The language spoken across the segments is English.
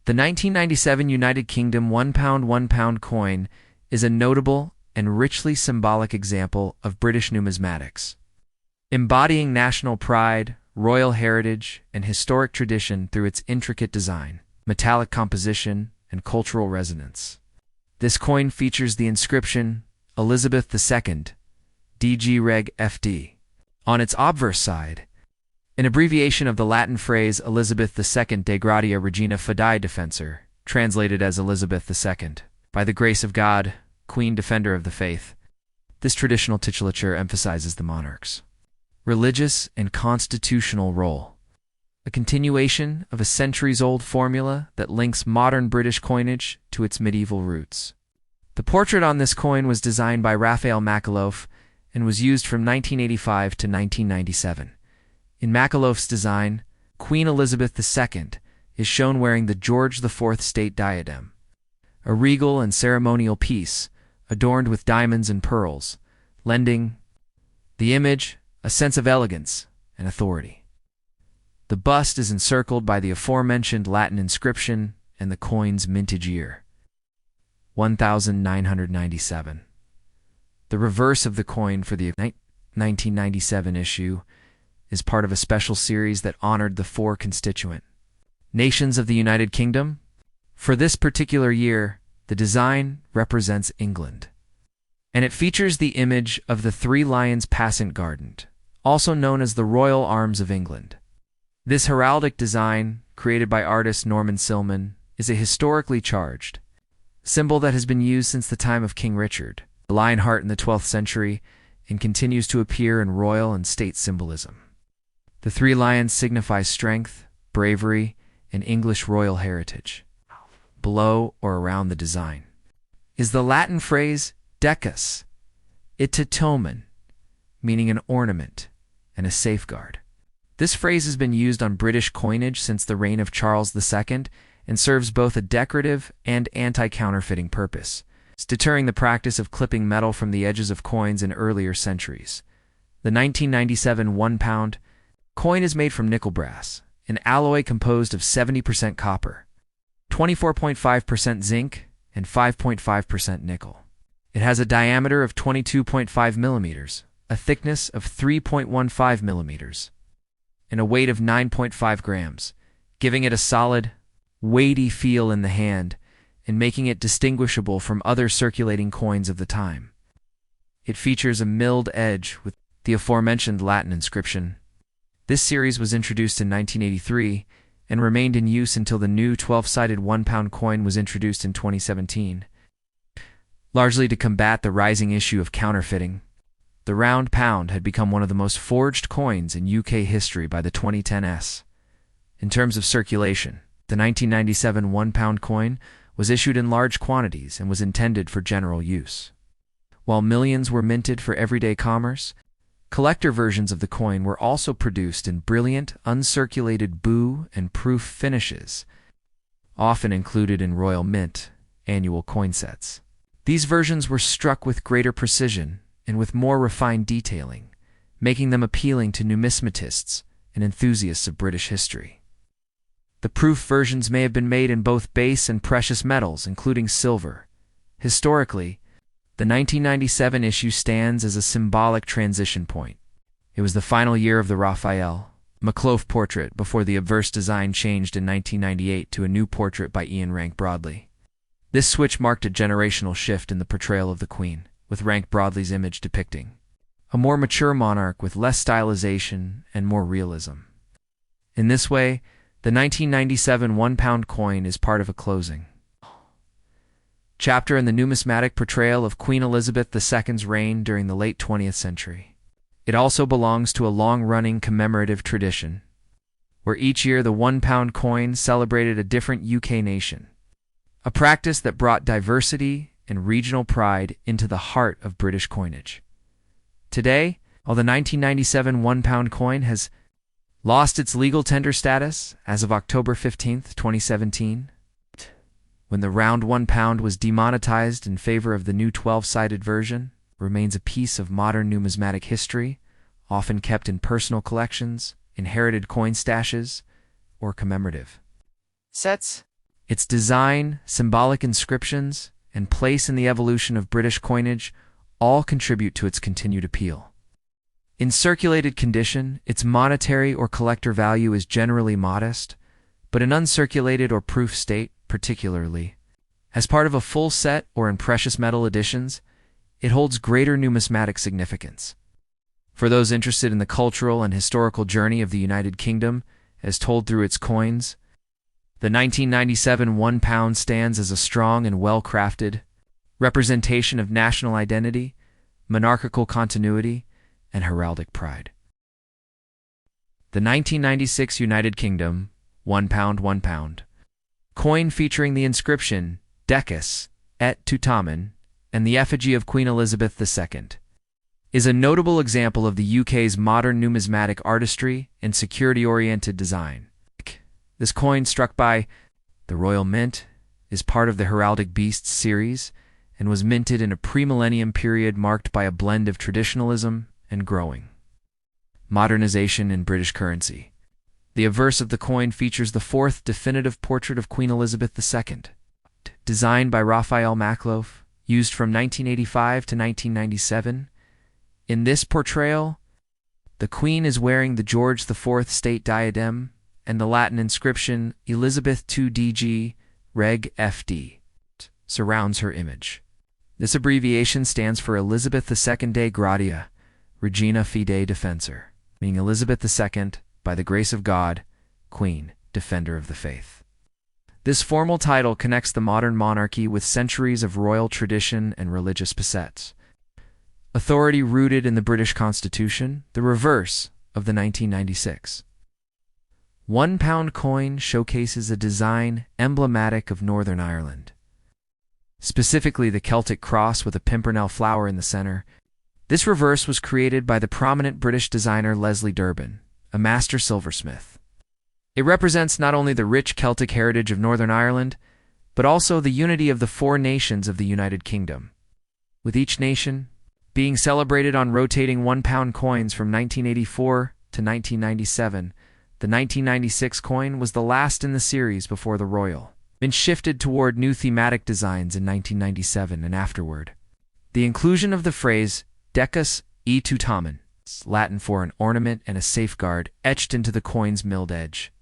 The 1997 United Kingdom £1 coin is a notable and richly symbolic example of British numismatics, embodying national pride, royal heritage, and historic tradition through its intricate design, metallic composition, and cultural resonance. This coin features the inscription Elizabeth II, DG Reg FD, on its obverse side, an abbreviation of the Latin phrase Elizabeth II de Gratia Regina Fidei Defensor, translated as Elizabeth II, by the grace of God, Queen Defender of the Faith. This traditional titulature emphasizes the monarch's religious and constitutional role, a continuation of a centuries-old formula that links modern British coinage to its medieval roots. The portrait on this coin was designed by Raphael Makaloff and was used from 1985 to 1997. In Makaloff's design, Queen Elizabeth II is shown wearing the George IV state diadem, a regal and ceremonial piece adorned with diamonds and pearls, lending the image a sense of elegance and authority. The bust is encircled by the aforementioned Latin inscription and the coin's mintage year, 1997. The reverse of the coin for the 1997 issue is part of a special series that honored the four constituent nations of the United Kingdom. For this particular year, the design represents England, and it features the image of the three lions passant guardant, also known as the Royal Arms of England. This heraldic design, created by artist Norman Silman, is a historically charged symbol that has been used since the time of King Richard, the Lionheart in the 12th century, and continues to appear in royal and state symbolism. The three lions signify strength, bravery, and English royal heritage. Below or around the design is the Latin phrase decus ititomen, meaning an ornament and a safeguard. This phrase has been used on British coinage since the reign of Charles II and serves both a decorative and anti-counterfeiting purpose, deterring the practice of clipping metal from the edges of coins in earlier centuries. The 1997 £1 coin is made from nickel brass, an alloy composed of 70% copper, 24.5% zinc, and 5.5% nickel. It has a diameter of 22.5 millimeters, a thickness of 3.15 millimeters, and a weight of 9.5 grams, giving it a solid, weighty feel in the hand and making it distinguishable from other circulating coins of the time. It features a milled edge with the aforementioned Latin inscription. This series was introduced in 1983 and remained in use until the new 12-sided £1 coin was introduced in 2017. Largely to combat the rising issue of counterfeiting, the round pound had become one of the most forged coins in UK history by the 2010s. In terms of circulation, the 1997 £1 coin was issued in large quantities and was intended for general use. While millions were minted for everyday commerce, collector versions of the coin were also produced in brilliant, uncirculated boo and proof finishes, often included in Royal Mint annual coin sets. These versions were struck with greater precision and with more refined detailing, making them appealing to numismatists and enthusiasts of British history. The proof versions may have been made in both base and precious metals, including silver. Historically, the 1997 issue stands as a symbolic transition point. It was the final year of the Raphael Makaloff portrait before the obverse design changed in 1998 to a new portrait by Ian Rank Broadley. This switch marked a generational shift in the portrayal of the Queen, with Rank Broadley's image depicting a more mature monarch with less stylization and more realism. In this way, the 1997 £1 coin is part of a closing chapter in the numismatic portrayal of Queen Elizabeth II's reign during the late 20th century. It also belongs to a long-running commemorative tradition, where each year the £1 coin celebrated a different UK nation, a practice that brought diversity and regional pride into the heart of British coinage. Today, while the 1997 £1 coin has lost its legal tender status as of October 15, 2017, when the round £1 was demonetized in favor of the new 12-sided version, remains a piece of modern numismatic history, often kept in personal collections, inherited coin stashes, or commemorative sets. Its design, symbolic inscriptions, and place in the evolution of British coinage all contribute to its continued appeal. In circulated condition, its monetary or collector value is generally modest, but in uncirculated or proof state, particularly as part of a full set or in precious metal editions, it holds greater numismatic significance. For those interested in the cultural and historical journey of the United Kingdom, as told through its coins, the 1997 £1 stands as a strong and well-crafted representation of national identity, monarchical continuity, and heraldic pride. The 1996 United Kingdom £1 coin featuring the inscription Decus et Tutamen and the effigy of Queen Elizabeth II is a notable example of the UK's modern numismatic artistry and security-oriented design. This coin, struck by the Royal Mint, is part of the Heraldic Beasts series and was minted in a pre-millennium period marked by a blend of traditionalism and growing modernization in British currency. The obverse of the coin features the fourth definitive portrait of Queen Elizabeth II, designed by Raphael Makloff, used from 1985 to 1997. In this portrayal, the Queen is wearing the George IV state diadem, and the Latin inscription Elizabeth II DG Reg FD surrounds her image. This abbreviation stands for Elizabeth II Dei Gratia, Regina Fidei Defensor, meaning Elizabeth II, by the grace of God, Queen, Defender of the Faith. This formal title connects the modern monarchy with centuries of royal tradition and religious precepts. Authority rooted in the British Constitution, the reverse of the 1996 £1 coin showcases a design emblematic of Northern Ireland, specifically the Celtic cross with a pimpernel flower in the center. This reverse was created by the prominent British designer Leslie Durbin, a master silversmith. It represents not only the rich Celtic heritage of Northern Ireland, but also the unity of the four nations of the United Kingdom, with each nation being celebrated on rotating £1 coins from 1984 to 1997. The 1996 coin was the last in the series before the Royal Mint shifted toward new thematic designs in 1997 and afterward. The inclusion of the phrase Decus et Tutamen, Latin for an ornament and a safeguard, etched into the coin's milled edge,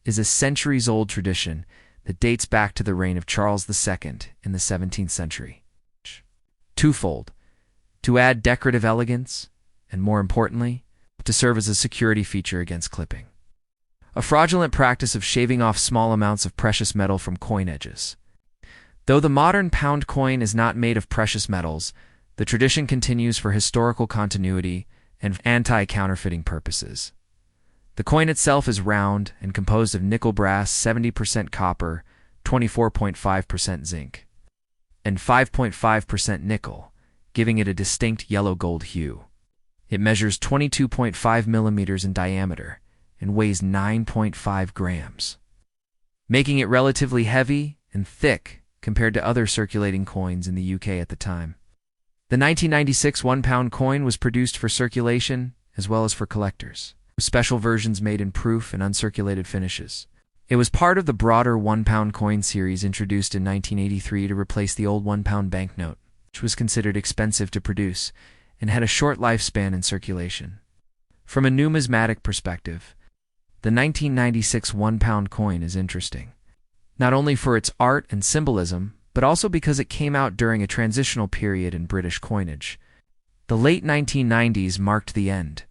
is a centuries-old tradition that dates back to the reign of Charles II in the 17th century. Twofold: to add decorative elegance, and more importantly, to serve as a security feature against clipping, a fraudulent practice of shaving off small amounts of precious metal from coin edges. Though the modern pound coin is not made of precious metals, the tradition continues for historical continuity and anti-counterfeiting purposes. The coin itself is round and composed of nickel brass, 70% copper, 24.5% zinc, and 5.5% nickel, giving it a distinct yellow-gold hue. It measures 22.5 millimeters in diameter and weighs 9.5 grams, making it relatively heavy and thick compared to other circulating coins in the UK at the time. The 1996 £1 coin was produced for circulation as well as for collectors, with special versions made in proof and uncirculated finishes. It was part of the broader £1 coin series introduced in 1983 to replace the old £1 banknote, which was considered expensive to produce and had a short lifespan in circulation. From a numismatic perspective, the 1996 £1 coin is interesting, not only for its art and symbolism, but also because it came out during a transitional period in British coinage. The late 1990s marked the end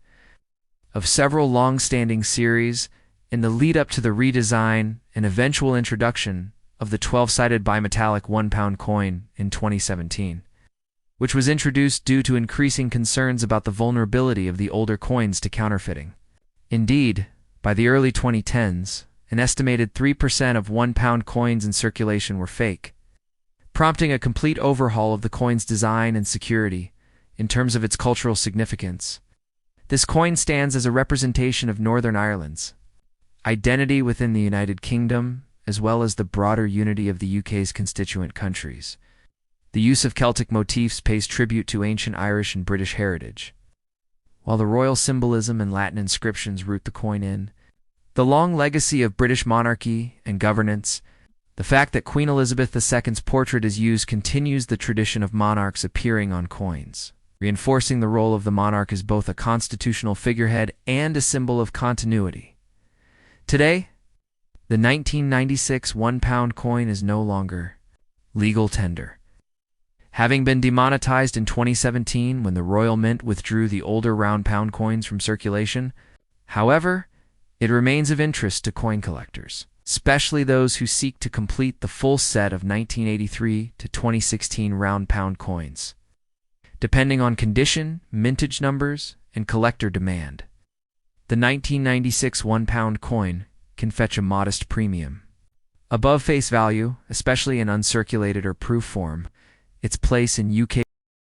of several long-standing series in the lead-up to the redesign and eventual introduction of the 12-sided bimetallic £1 coin in 2017, which was introduced due to increasing concerns about the vulnerability of the older coins to counterfeiting. Indeed, by the early 2010s, an estimated 3% of £1 coins in circulation were fake, prompting a complete overhaul of the coin's design and security in terms of its cultural significance. This coin stands as a representation of Northern Ireland's identity within the United Kingdom, as well as the broader unity of the UK's constituent countries. The use of Celtic motifs pays tribute to ancient Irish and British heritage, while the royal symbolism and Latin inscriptions root the coin in the long legacy of British monarchy and governance. The fact that Queen Elizabeth II's portrait is used continues the tradition of monarchs appearing on coins, reinforcing the role of the monarch as both a constitutional figurehead and a symbol of continuity. Today, the 1996 £1 coin is no longer legal tender, having been demonetized in 2017 when the Royal Mint withdrew the older round pound coins from circulation. However, it remains of interest to coin collectors, especially those who seek to complete the full set of 1983 to 2016 round pound coins. Depending on condition, mintage numbers, and collector demand, the 1996 £1 coin can fetch a modest premium. Above face value, especially in uncirculated or proof form, its place in UK